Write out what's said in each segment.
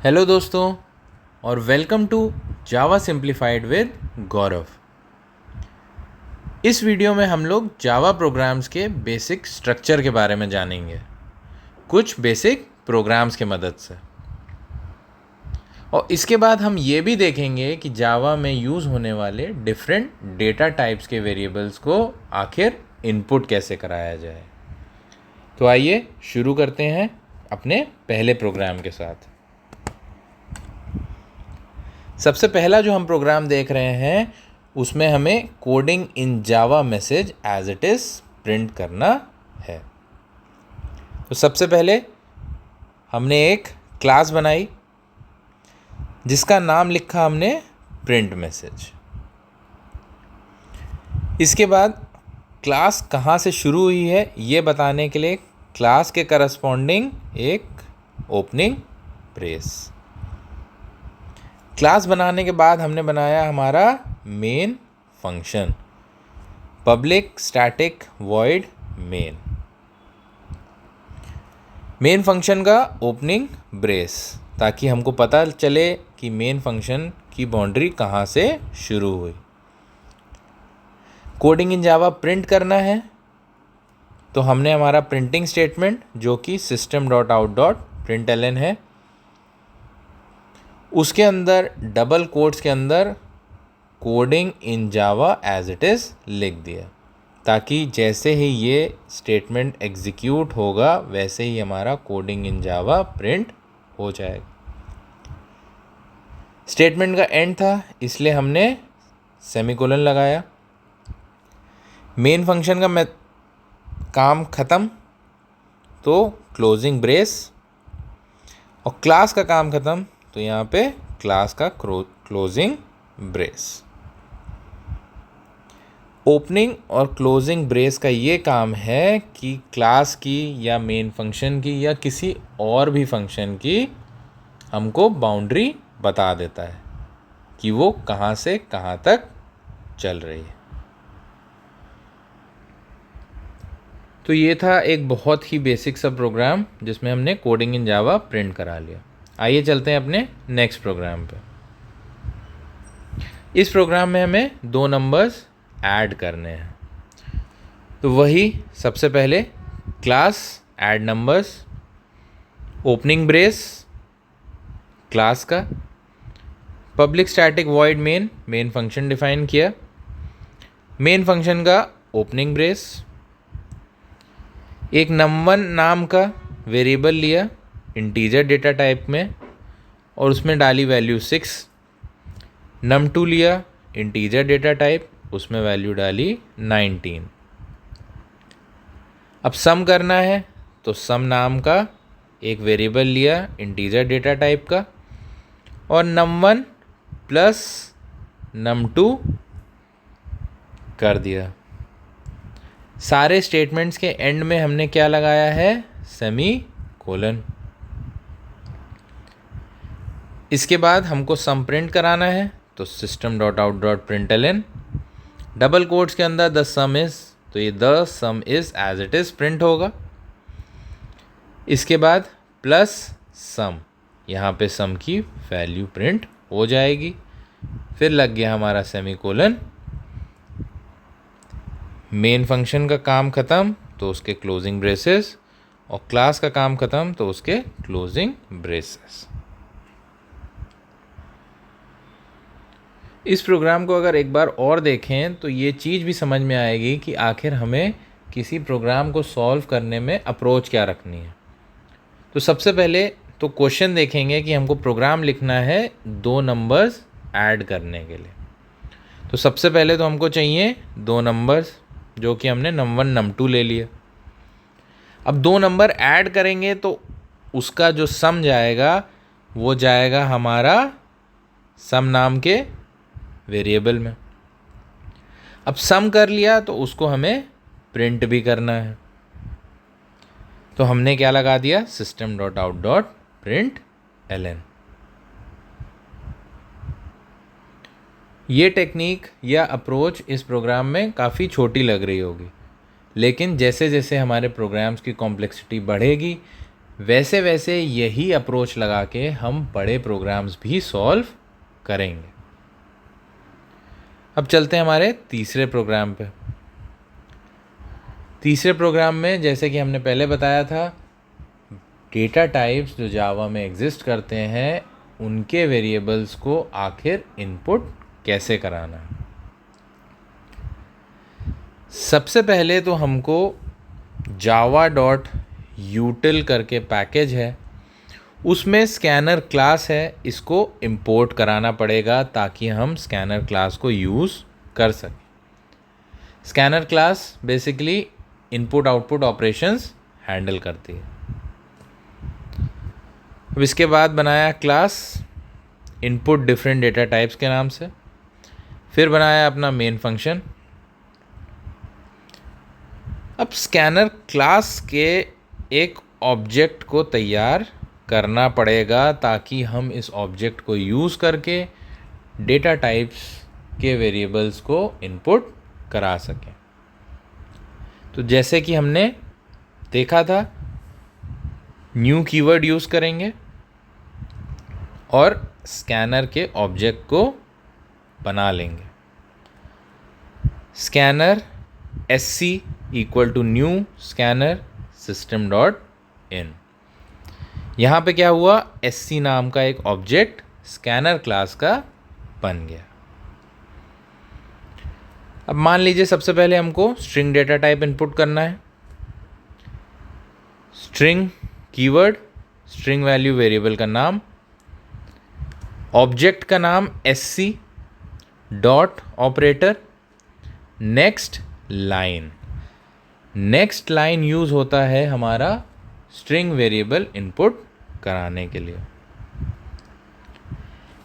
Hello दोस्तों और welcome to Java simplified with Gaurav. इस वीडियो में हम लोग जावा प्रोग्राम्स के बेसिक स्ट्रक्चर के बारे में जानेंगे, कुछ बेसिक प्रोग्राम्स के मदद से। और इसके बाद हम ये भी देखेंगे कि जावा में यूज़ होने वाले डिफरेंट डेटा टाइप्स के वेरिएबल्स को आखिर इनपुट कैसे कराया जाए। तो आइए शुरू करते हैं अपने पहले प्रोग्राम के साथ। सबसे पहला जो हम प्रोग्राम देख रहे हैं उसमें हमें coding in Java message as it is print करना है। तो सबसे पहले हमने एक क्लास बनाई जिसका नाम लिखा हमने प्रिंट मैसेज। इसके बाद क्लास कहाँ से शुरू हुई है ये बताने के लिए क्लास के करस्पॉन्डिंग एक ओपनिंग ब्रेस। क्लास बनाने के बाद हमने बनाया हमारा main function, public static void main. Main function का ओपनिंग ब्रेस, ताकि हमको पता चले कि मेन फंक्शन की बाउंड्री कहाँ से शुरू हुई। कोडिंग इन जावा प्रिंट करना है तो हमने हमारा प्रिंटिंग स्टेटमेंट जो कि system.out.println है, उसके अंदर डबल कोट्स के अंदर coding in Java as it is लिख दिया, ताकि जैसे ही ये स्टेटमेंट एग्जीक्यूट होगा वैसे ही हमारा कोडिंग इन जावा प्रिंट हो जाएगा। स्टेटमेंट का एंड था इसलिए हमने सेमीकोलन लगाया। मेन फंक्शन का काम ख़त्म तो क्लोजिंग ब्रेस, और क्लास का काम ख़त्म तो यहाँ पे क्लास का क्लोजिंग ब्रेस। ओपनिंग और क्लोजिंग ब्रेस का ये काम है कि क्लास की या मेन फंक्शन की या किसी और भी फंक्शन की हमको बाउंड्री बता देता है कि वो कहाँ से कहाँ तक चल रही है। तो ये था एक बहुत ही बेसिक सा प्रोग्राम जिसमें हमने कोडिंग इन जावा प्रिंट करा लिया। आइए चलते हैं अपने नेक्स्ट प्रोग्राम पे। इस प्रोग्राम में हमें दो नंबर्स ऐड करने हैं। तो वही सबसे पहले class add numbers, opening brace class का, public static void main function define किया, मेन फंक्शन का ओपनिंग ब्रेस, एक num1 नाम का वेरिएबल लिया इंटीजर डेटा टाइप में और उसमें डाली वैल्यू 6, num2 लिया इंटीजर डेटा टाइप, उसमें वैल्यू डाली 19। अब सम करना है तो सम नाम का एक वेरिएबल लिया इंटीजर डेटा टाइप का और num1 प्लस num2 कर दिया। सारे स्टेटमेंट्स के एंड में हमने क्या लगाया है, सेमी कोलन। इसके बाद हमको सम प्रिंट कराना है तो system.out.println डबल कोट्स के अंदर द सम इज़, तो ये the sum is as it is print होगा। इसके बाद प्लस सम, यहाँ पे सम की वैल्यू प्रिंट हो जाएगी। फिर लग गया हमारा सेमी कोलन। मेन फंक्शन का काम ख़त्म तो उसके क्लोजिंग ब्रेसेस, और क्लास का काम ख़त्म तो उसके क्लोजिंग ब्रेसेस। इस प्रोग्राम को अगर एक बार और देखें तो ये चीज़ भी समझ में आएगी कि आखिर हमें किसी प्रोग्राम को सॉल्व करने में अप्रोच क्या रखनी है। तो सबसे पहले तो क्वेश्चन देखेंगे कि हमको प्रोग्राम लिखना है दो नंबर्स ऐड करने के लिए। तो सबसे पहले तो हमको चाहिए दो नंबर्स, जो कि हमने num1 num2 ले लिया। अब दो नंबर ऐड करेंगे तो उसका जो सम जाएगा वो जाएगा हमारा सम नाम के वेरिएबल में। अब सम कर लिया तो उसको हमें प्रिंट भी करना है, तो हमने क्या लगा दिया, system.out.println। ये टेक्निक या अप्रोच इस प्रोग्राम में काफ़ी छोटी लग रही होगी, लेकिन जैसे जैसे हमारे प्रोग्राम्स की कॉम्प्लेक्सिटी बढ़ेगी वैसे वैसे यही अप्रोच लगा के हम बड़े प्रोग्राम्स भी सॉल्व करेंगे। अब चलते हैं हमारे तीसरे प्रोग्राम पे। तीसरे प्रोग्राम में जैसे कि हमने पहले बताया था, डेटा टाइप्स जो जावा में एग्जिस्ट करते हैं उनके वेरिएबल्स को आखिर इनपुट कैसे कराना है। सबसे पहले तो हमको java.util करके पैकेज है, उसमें स्कैनर क्लास है, इसको इंपोर्ट कराना पड़ेगा ताकि हम स्कैनर क्लास को यूज़ कर सकें। Scanner class basically input output operations handle करती है। अब इसके बाद बनाया class input different data types के नाम से, फिर बनाया अपना मेन फंक्शन। अब स्कैनर क्लास के एक ऑब्जेक्ट को तैयार करना पड़ेगा ताकि हम इस ऑब्जेक्ट को यूज़ करके डेटा टाइप्स के वेरिएबल्स को इनपुट करा सकें। तो जैसे कि हमने देखा था, न्यू कीवर्ड यूज़ करेंगे और स्कैनर के ऑब्जेक्ट को बना लेंगे। Scanner sc equal to new scanner system dot in. यहाँ पे क्या हुआ, sc नाम का एक ऑब्जेक्ट स्कैनर क्लास का बन गया। अब मान लीजिए सबसे पहले हमको स्ट्रिंग डेटा टाइप इनपुट करना है। String keyword, string value variable का नाम, ऑब्जेक्ट का नाम sc dot operator, next line. Next line use होता है हमारा स्ट्रिंग वेरिएबल इनपुट कराने के लिए।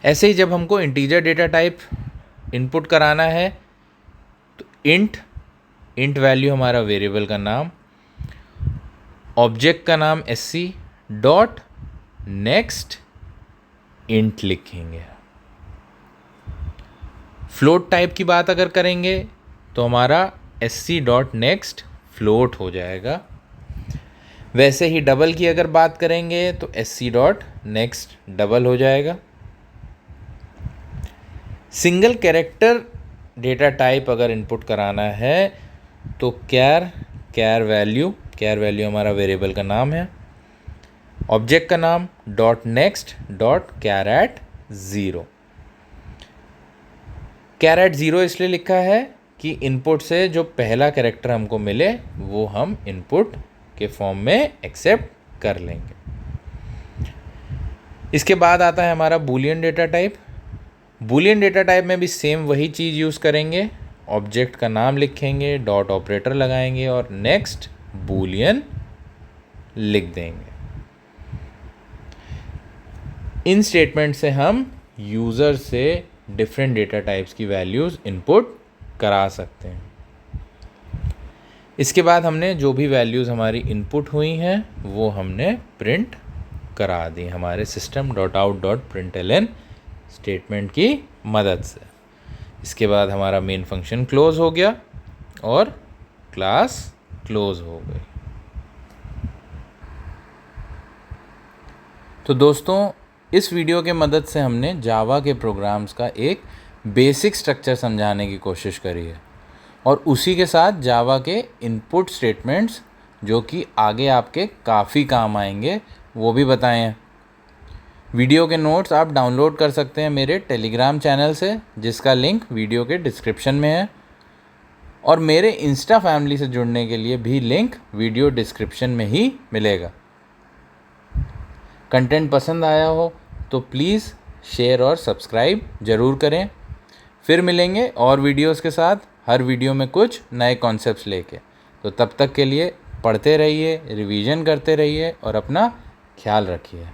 ऐसे ही जब हमको इंटीजर डेटा टाइप इनपुट कराना है तो इंट वैल्यू हमारा वेरिएबल का नाम, ऑब्जेक्ट का नाम sc डॉट नेक्स्ट इंट लिखेंगे। फ्लोट टाइप की बात अगर करेंगे तो हमारा sc डॉट नेक्स्ट फ्लोट हो जाएगा। वैसे ही डबल की अगर बात करेंगे तो sc डॉट नेक्स्ट डबल हो जाएगा। सिंगल कैरेक्टर डेटा टाइप अगर इनपुट कराना है तो कैर वैल्यू हमारा वेरिएबल का नाम है, ऑब्जेक्ट का नाम dot next dot char at zero. Char at zero इसलिए लिखा है कि इनपुट से जो पहला कैरेक्टर हमको मिले वो हम इनपुट के फॉर्म में एक्सेप्ट कर लेंगे। इसके बाद आता है हमारा Boolean data type. Boolean data type में भी सेम वही चीज़ यूज़ करेंगे, ऑब्जेक्ट का नाम लिखेंगे, डॉट ऑपरेटर लगाएंगे और नेक्स्ट बूलियन लिख देंगे। इन स्टेटमेंट से हम यूज़र से डिफरेंट डेटा टाइप्स की वैल्यूज़ इनपुट करा सकते हैं। इसके बाद हमने जो भी वैल्यूज़ हमारी इनपुट हुई हैं वो हमने प्रिंट करा दी हमारे system dot out dot println statement की मदद से। इसके बाद हमारा मेन फंक्शन क्लोज हो गया और क्लास क्लोज हो गई। तो दोस्तों, इस वीडियो के मदद से हमने जावा के प्रोग्राम्स का एक बेसिक स्ट्रक्चर समझाने की कोशिश करी है और उसी के साथ जावा के इनपुट स्टेटमेंट्स जो कि आगे आपके काफ़ी काम आएंगे वो भी बताए हैं। वीडियो के नोट्स आप डाउनलोड कर सकते हैं मेरे टेलीग्राम चैनल से, जिसका लिंक वीडियो के डिस्क्रिप्शन में है, और मेरे इंस्टा फैमिली से जुड़ने के लिए भी लिंक वीडियो डिस्क्रिप्शन में ही मिलेगा। कंटेंट पसंद आया हो तो प्लीज़ शेयर और सब्सक्राइब ज़रूर करें। फिर मिलेंगे और वीडियोस के साथ, हर वीडियो में कुछ नए कॉन्सेप्ट्स लेके। तो तब तक के लिए पढ़ते रहिए, रिवीजन करते रहिए और अपना ख्याल रखिए।